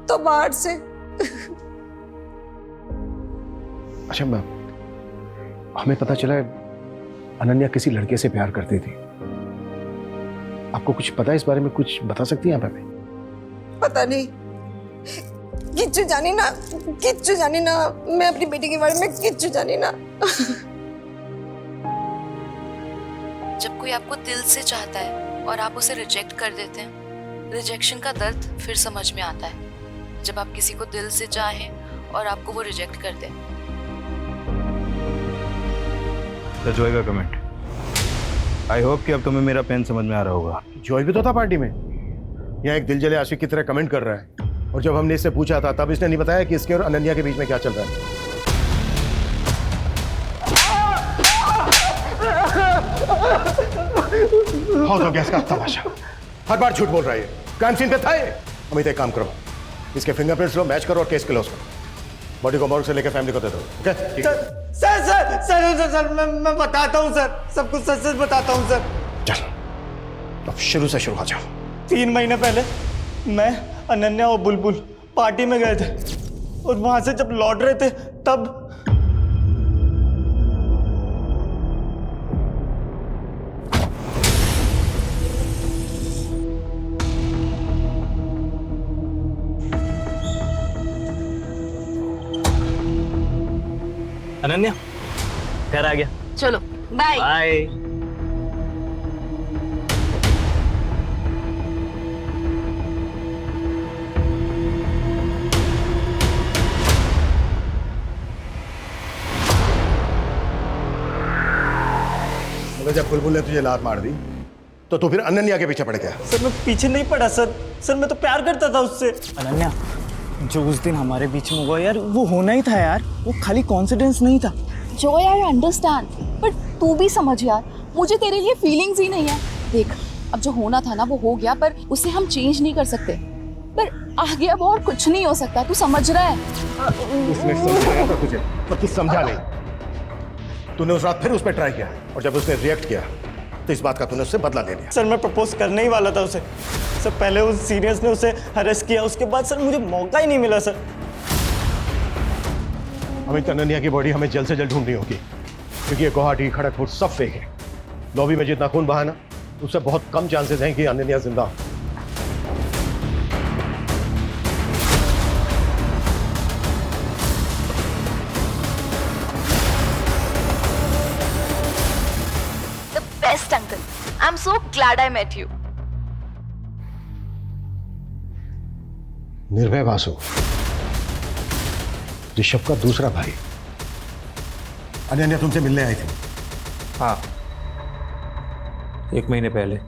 तो बाहर से।
अच्छा मैम, हमें पता चला अनन्या किसी लड़के से प्यार करती थी। आपको कुछ पता है इस बारे में? कुछ बता सकती हैं आप हमें?
पता नहीं, किच्चू जानी ना, मैं अपनी बेटी के बारे में किच्चू जानी ना।
जब कोई आपको दिल से चाहता है और आप उसे रिजेक्ट कर देते हैं, रिजेक्शन का दर्द फिर समझ में आता है। जब आप किसी को दिल से चाहें और आपको वो रिजेक्ट कर दें।
जॉय का कमेंट, आई होप कि अब तुम्हें मेरा पेन समझ में आ रहा होगा।
जॉय भी तो था पार्टी में, यहाँ एक दिल जले आशिक की तरह कमेंट कर रहा है। और जब हमने इससे पूछा था तब इसने नहीं बताया कि इसके और अनन्या के बीच में क्या चल रहा है। हो गया इसका तमाशा, हर बार झूठ बोल रहा है। क्राइम सीन पे था ये। अमित एक काम करो, इसके फिंगरप्रिंट्स लो, मैच करो और केस क्लोज करो। बॉडी को मॉर्ग से लेकर फैमिली को दे दो। ओके?
सर मैं बताता हूँ सर, सब कुछ सच सच बताता हूँ सर।
चलो अब शुरू से शुरू हो जाओ।
3 महीने पहले मैं, अनन्या और बुलबुल पार्टी में गए थे और वहां से जब लौट रहे थे तब
अनन्या घर आ गया।
चलो बाय।
बाय।
3
तो जब बुलबुल ने तुझे लात मार दी तो तू फिर अनन्या के पीछे पड़ गया।
सर मैं पीछे नहीं पड़ा सर। सर मैं तो प्यार करता था उससे।
अनन्या, जो उस दिन हमारे बीच में हुआ यार, वो होना ही था यार। वो खाली कॉन्फिडेंस नहीं था।
जो यार अंडरस्टैंड, बट तू भी समझ यार, मुझे तेरे लिए फीलिंग्स ही नहीं है। देख, अब जो होना था ना वो हो गया, पर उसे हम चेंज नहीं कर सकते। पर आगे अब और कुछ नहीं हो सकता, तू समझ रहा है?
उसने समझाया था तुझे, पर तू समझा नहीं। तूने उस रात फिर उस पर ट्राई किया और जब उसने रिएक्ट किया तो इस बात का तूने उससे बदला ले लिया।
सर मैं प्रपोज करने ही वाला था उसे। सर पहले उस सीनियर्स ने उसे हरेस किया, उसके बाद सर मुझे मौका ही नहीं मिला सर।
अमित, अनन्या की बॉडी हमें जल्द से जल्द ढूंढनी होगी, क्योंकि ये गुवाहाटी, खड़गपुर सब फेक है। लॉबी में जितना खून बहा ना, उससे बहुत कम चांसेस हैं कि अनन्या जिंदा हो।
Best uncle, I am so glad I met you.
Nirbhay Vasu, Rishabh का दूसरा भाई।
अनन्या तुमसे मिलने आई थी?
हाँ, 1 महीने पहले।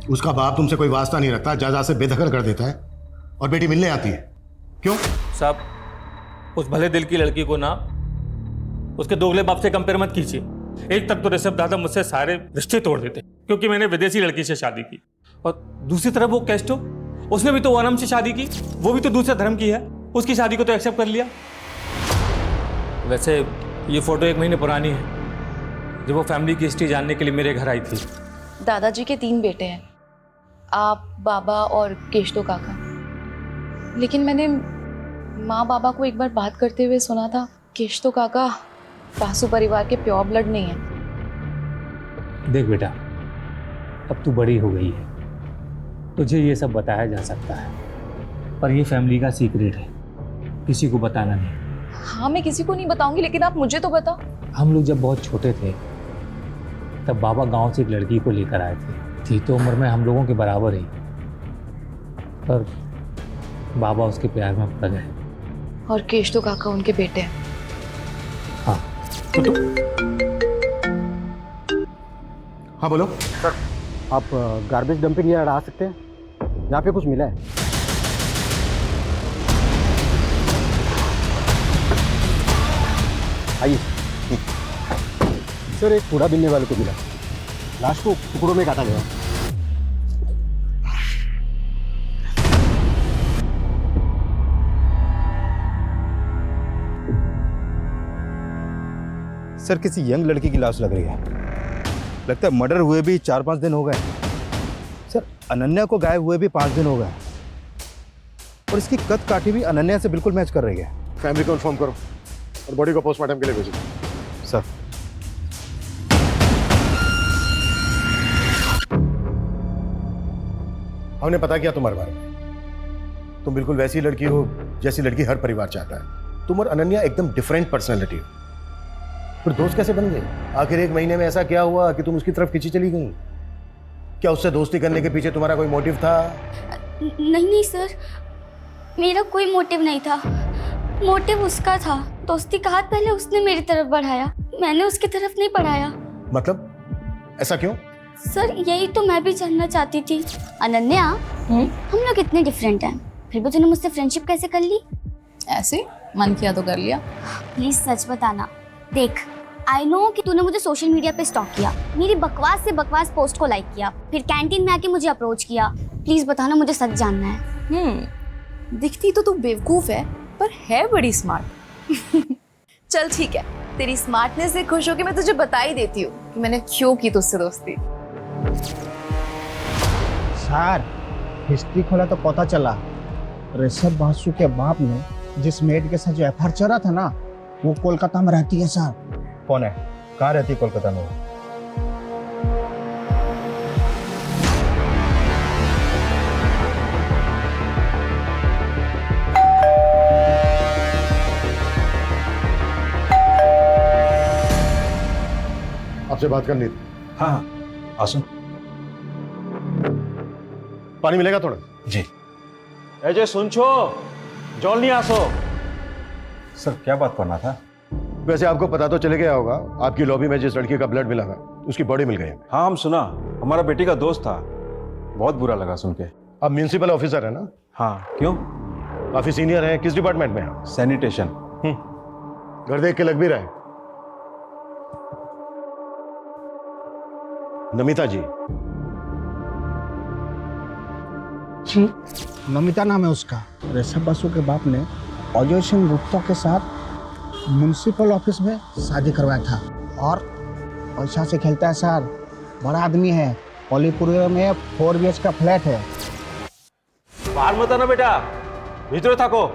उसका बाप तुमसे कोई वास्ता नहीं रखता, जायदाद से बेदखल कर देता है, और बेटी मिलने आती है। क्यों?
साहब, उस भले दिल की लड़की को ना उसके दोगले बाप से कंपेयर मत कीजिए। एक तक तो ऋषभ दादा मुझसे सारे रिश्ते तोड़ देते क्योंकि मैंने विदेशी लड़की से शादी की, और दूसरी तरफ वो केस्टो, उसने भी तो वनम से शादी की, वो भी तो दूसरे धर्म की है, उसकी शादी को तो एक्सेप्ट कर लिया। वैसे ये फोटो 1 महीने पुरानी है, जब वो फैमिली की हिस्ट्री जानने के लिए मेरे घर आई थी।
दादाजी के 3 बेटे हैं, आप, बाबा और केशतो काका। लेकिन मैंने माँ बाबा को एक बार बात करते हुए सुना था, केशतो काका वासु परिवार के प्योर ब्लड नहीं है।
देख बेटा, अब तू बड़ी हो गई है, तुझे ये सब बताया जा सकता है, पर ये फैमिली का सीक्रेट है, किसी को बताना नहीं।
हाँ, मैं किसी को नहीं बताऊंगी, लेकिन आप मुझे तो बताओ।
हम लोग जब बहुत छोटे थे तब बाबा गांव से एक लड़की को लेकर आए थे। थी तो उम्र में हम लोगों के बराबर ही, पर बाबा उसके प्यार में पड़ गए।
और केशतो काका उनके बेटे हैं।
हाँ।
हाँ बोलो
सर। आप गार्बेज डंपिंग यार्ड आ सकते हैं? यहाँ पे कुछ मिला है। आइए। सर, एक कूड़ा बिनने वाले को मिला, लाश को टुकड़ों में काटा गया।
सर, किसी यंग लड़की की लाश लग रही है। लगता है मर्डर हुए भी 4-5 दिन हो गए। सर, अनन्या को गायब हुए भी 5 दिन हो गए, और इसकी कद काठी भी अनन्या से बिल्कुल मैच कर रही है। फैमिली को इन्फॉर्म करो और बॉडी को पोस्टमार्टम के लिए भेजो। सर। हमने पता किया तुम्हारे बारे में। तुम बिल्कुल वैसी लड़की हो जैसी लड़की हर परिवार चाहता है। तुम और अनन्या एकदम डिफरेंट पर्सनैलिटी हो। फिर दोस्त कैसे बन गए? आखिर 1 महीने में ऐसा क्या हुआ कि तुम उसकी तरफ खींची चली गई? क्या उससे दोस्ती करने के पीछे तुम्हारा कोई मोटिव था?
नहीं सर, मेरा कोई मोटिव नहीं था। मोटिव उसका था। दोस्ती का हाथ पहले उसने मेरी तरफ बढ़ाया, मैंने उसकी तरफ नहीं बढ़ाया।
मतलब ऐसा क्यों?
सर, यही तो मैं भी जानना चाहती थी। अनन्या, हम लोग इतने डिफरेंट हैं, फिर भी तूने मुझसे फ्रेंडशिप कैसे कर ली?
ऐसे मन किया तो कर लिया।
प्लीज सच बताना। देख, आई नो कि तूने मुझे सोशल मीडिया पे स्टॉक किया, मेरी बकवास से बकवास पोस्ट को लाइक किया, फिर कैंटीन में आके मुझे अप्रोच किया। प्लीज बताना, मुझे सच जानना है।
दिखती तो तू बेवकूफ है, पर है बड़ी स्मार्ट।
चल ठीक है, तेरी स्मार्टनेस से खुश होकर मैं तुझे बता ही देती हूँ
कि मैंने क्यों की तुझसे दोस्ती।
सर, हिस्ट्री खोला तो पता चला ऋषभ बासु के बाप ने जिस मेड के साथ जो एफआईआर चला था ना, वो कोलकाता में रहती है सर।
कौन है? कहाँ रहती है कोलकाता में? आपसे बात करनी थी।
हाँ, आसो।
पानी मिलेगा थोड़ा?
जी।
अजय सुन छो, जॉल नहीं आसो।
सर, क्या बात करना था? वैसे आपको पता तो चले गया होगा, आपकी लॉबी में जिस लड़की का ब्लड मिला था
उसकी बॉडी मिल गई।
हाँ हम सुना, हमारा बेटी का दोस्त था, बहुत बुरा लगा सुन के।
अब म्यूनिसिपल ऑफिसर है ना?
हाँ, क्यों?
काफी सीनियर है। किस डिपार्टमेंट में है?
सैनिटेशन।
घर देख के लग भी रहा है। नमिता जी।
जी नमिता नाम है उसका। ऋषभ बसु के बाप ने अजय सिंह गुप्ता के साथ म्युनिसिपल ऑफिस में शादी करवाया था और पैसा से खेलता है सर। बड़ा आदमी है। पलीपुर में 4 BH का फ्लैट है।
बाहर मत आना बेटा, भीतर थको।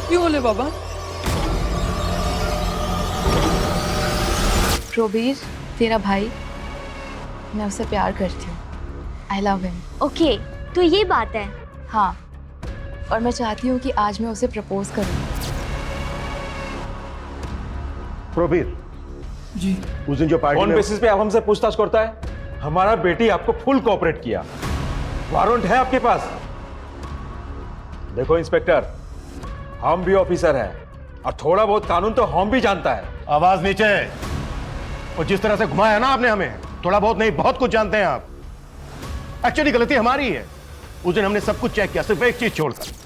क्यों बोले बाबा?
प्रोबीर तेरा भाई, मैं उससे प्यार करती हूँ। I love him.
ओके, तो ये बात है।
हाँ, और मैं चाहती हूँ कि आज मैं उसे प्रपोज करूँ।
प्रोबीर
जी।
उस दिन जो पार्टी
कौन बेसिस पे आप हमसे पूछताछ करता है? हमारा बेटी आपको फुल कोऑपरेट किया, वारंट है आपके पास। देखो इंस्पेक्टर, हम भी ऑफिसर हैं और थोड़ा बहुत कानून तो हम भी जानता है।
आवाज नीचे। और जिस तरह से घुमाया ना आपने हमें, थोड़ा बहुत नहीं बहुत कुछ जानते हैं आप। एक्चुअली गलती हमारी है। उस दिन हमने सब कुछ चेक किया, सिर्फ एक चीज छोड़कर।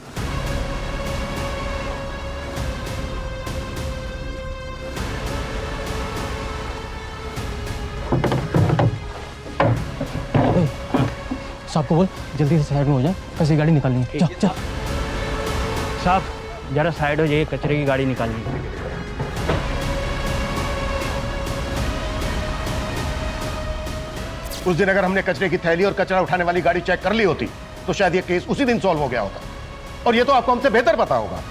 साहब को बोल जल्दी से साइड में हो जाए, कैसी गाड़ी निकालनी है। चल चल।
साहब जरा साइड हो जाइए, कचरे की गाड़ी निकालनी है।
उस दिन अगर हमने कचरे की थैली और कचरा उठाने वाली गाड़ी चेक कर ली होती तो शायद ये केस उसी दिन सॉल्व हो गया होता। और ये तो आपको हमसे बेहतर पता होगा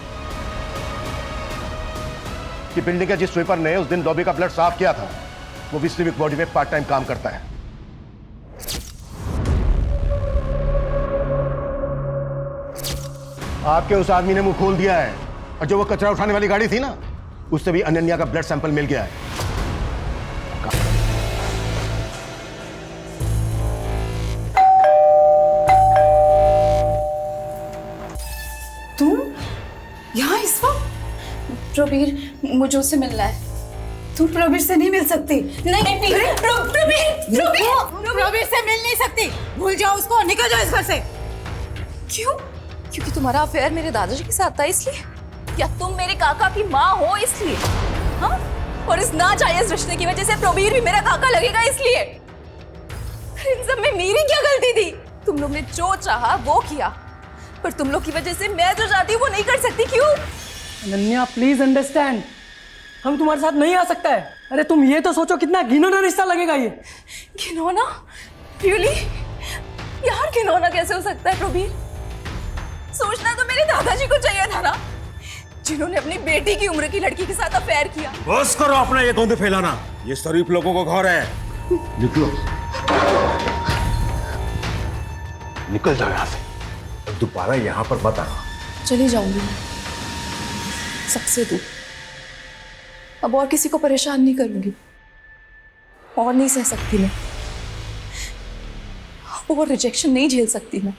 कि बिल्डिंग के जिस स्वीपर ने उस दिन लॉबी का ब्लड साफ किया था वो भी सिविक बॉडी में पार्ट टाइम काम करता है। आपके उस आदमी ने मुंह खोल दिया है और जो वो कचरा उठाने वाली गाड़ी थी ना, उससे भी अनन्या का ब्लड सैंपल मिल गया है।
तुम यहाँ इस वक्त?
प्रोबीर, मुझे उससे मिलना है।
तुम प्रवीर से नहीं मिल सकती। नहीं प्रवीर से मिल नहीं सकती। भूल जाओ उसको, निकल जाओ इस घर से।
क्यों? क्योंकि तुम्हारा अफेयर मेरे दादाजी के साथ था इसलिए?
या तुम मेरे काका की माँ हो इसलिए? हाँ? और इस नाजायज रिश्ते की वजह से प्रवीर भी मेरा काका लगेगा इसलिए? इन सब में मेरी क्या गलती थी? तुम लोग ने जो चाहा वो किया, पर तुम लोग की वजह से मैं जो चाहती हूँ वो नहीं कर सकती। क्यों?
अनन्या प्लीज अंडरस्टैंड, हम तुम्हारे साथ नहीं आ सकता है। अरे तुम ये तो सोचो कितना घिनौना रिश्ता लगेगा ये।
घिनौना? रियली? यार घिनौना कैसे हो सकता है प्रवीर? सोचना तो मेरे दादाजी को चाहिए था ना, जिन्होंने अपनी बेटी की उम्र की लड़की के साथ अफेयर किया।
बस करो अपना ये गंद फैलाना, ये शरीफ लोगों का घर है।
निकलो, निकल जाओ यहाँ से। दोबारा यहाँ पर मत आना।
चली जाऊंगी मैं सबसे दूर। अब और किसी को परेशान नहीं करूंगी, और नहीं सह सकती मैं, और रिजेक्शन नहीं झेल सकती मैं।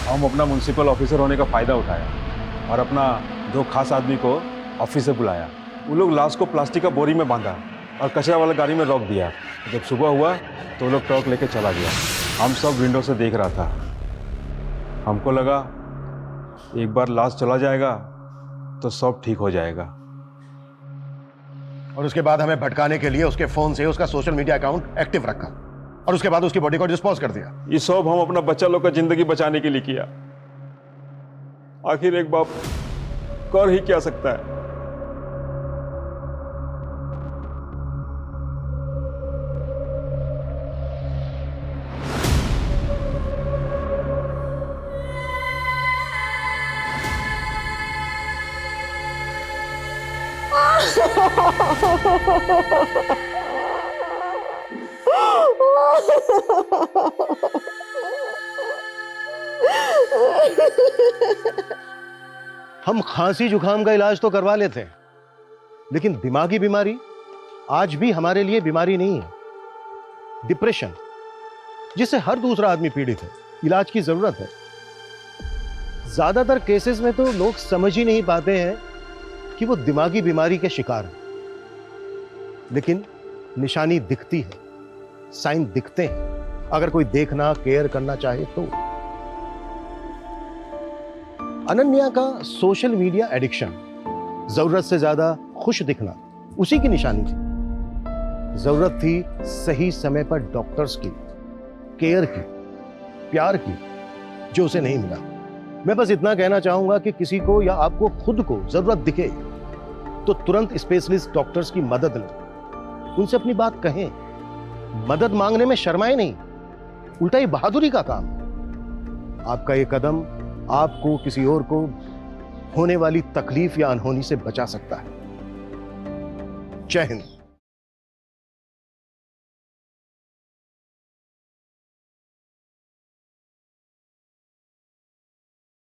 हम अपना म्युनिसिपल ऑफिसर होने का फायदा उठाया और अपना दो खास आदमी को ऑफिस से बुलाया। वो लोग लाश को प्लास्टिक का बोरी में बांधा और कचरा वाला गाड़ी में रोक दिया। जब सुबह हुआ तो वो लोग ट्रक लेके चला गया। हम सब विंडो से देख रहा था। हमको लगा एक बार लाश चला जाएगा तो सब ठीक हो जाएगा।
और उसके बाद हमें भटकाने के लिए उसके फोन से उसका सोशल मीडिया अकाउंट एक्टिव रखा और उसके बाद उसकी बॉडी को डिस्पोज कर दिया।
ये सब हम अपना बच्चा लोग का जिंदगी बचाने के लिए किया। आखिर एक बाप कर ही क्या सकता है।
हम खांसी जुकाम का इलाज तो करवा लेते हैं, लेकिन दिमागी बीमारी आज भी हमारे लिए बीमारी नहीं है। डिप्रेशन, जिससे हर दूसरा आदमी पीड़ित है, इलाज की जरूरत है। ज्यादातर केसेस में तो लोग समझ ही नहीं पाते हैं कि वो दिमागी बीमारी के शिकार हैं, लेकिन निशानी दिखती है, साइन दिखते हैं, अगर कोई देखना केयर करना चाहे तो। अनन्या का सोशल मीडिया एडिक्शन, जरूरत से ज्यादा खुश दिखना, उसी की निशानी थी। जरूरत थी सही समय पर डॉक्टर्स की, केयर की, प्यार की, जो उसे नहीं मिला। मैं बस इतना कहना चाहूंगा कि किसी को या आपको खुद को जरूरत दिखे तो तुरंत स्पेशलिस्ट डॉक्टर्स की मदद लें, उनसे अपनी बात कहें। मदद मांगने में शर्माए नहीं, उल्टा ये बहादुरी का काम। आपका ये कदम आपको किसी और को होने वाली तकलीफ या अनहोनी से बचा सकता है। जय हिंद।